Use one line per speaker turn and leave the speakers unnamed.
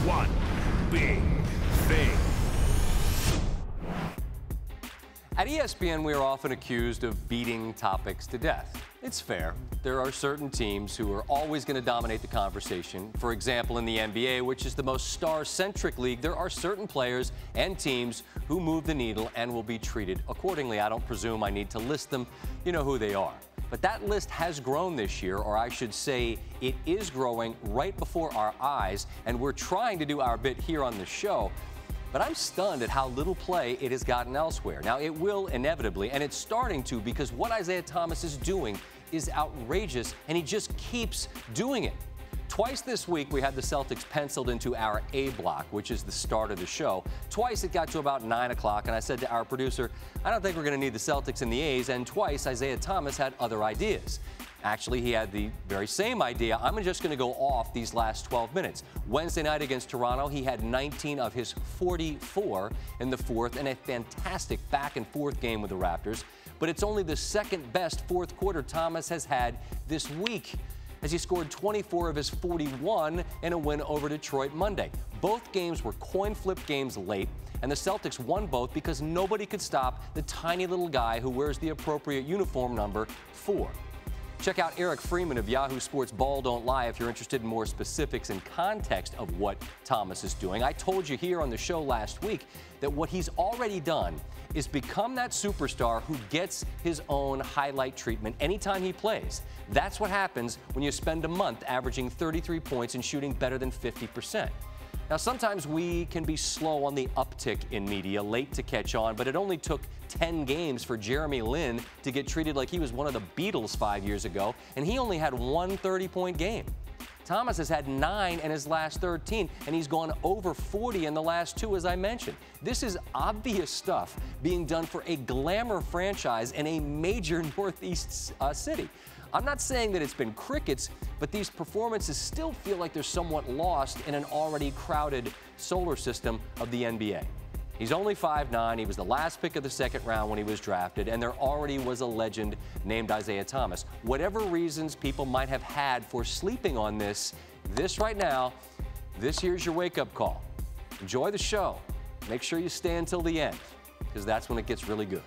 one big thing.
At ESPN, we are often accused of beating topics to death. It's fair. There are certain teams who are always going to dominate the conversation. For example, in the NBA, which is the most star-centric league, there are certain players and teams who move the needle and will be treated accordingly. I don't presume I need to list them. You know who they are. But that list has grown this year, or I should say it is growing right before our eyes, and we're trying to do our bit here on the show. But I'm stunned at how little play it has gotten elsewhere. Now, it will inevitably, and it's starting to, because what Isaiah Thomas is doing is outrageous, and he just keeps doing it. Twice this week, we had the Celtics penciled into our A block, which is the start of the show. Twice, it got to about 9 o'clock, and I said to our producer, I don't think we're going to need the Celtics in the A's, and twice, Isaiah Thomas had other ideas. Actually, he had the very same idea. I'm just going to go off these last 12 minutes. Wednesday night against Toronto, he had 19 of his 44 in the fourth and a fantastic back-and-forth game with the Raptors. But it's only the second best fourth quarter Thomas has had this week, as he scored 24 of his 41 in a win over Detroit Monday. Both games were coin flip games late, and the Celtics won both because nobody could stop the tiny little guy who wears the appropriate uniform number 4. Check out Eric Freeman of Yahoo Sports Ball Don't Lie if you're interested in more specifics and context of what Thomas is doing. I told you here on the show last week that what he's already done is become that superstar who gets his own highlight treatment anytime he plays. That's what happens when you spend a month averaging 33 points and shooting better than 50%. Now, sometimes we can be slow on the uptick in media, late to catch on, but it only took 10 games for Jeremy Lin to get treated like he was one of the Beatles 5 years ago, and he only had one 30-point game. Thomas has had 9 in his last 13, and he's gone over 40 in the last 2, as I mentioned. This is obvious stuff being done for a glamour franchise in a major Northeast city. I'm not saying that it's been crickets, but these performances still feel like they're somewhat lost in an already crowded solar system of the NBA. He's only 5'9". He was the last pick of the second round when he was drafted, and there already was a legend named Isaiah Thomas. Whatever reasons people might have had for sleeping on this right now, here's your wake-up call. Enjoy the show. Make sure you stay until the end, because that's when it gets really good.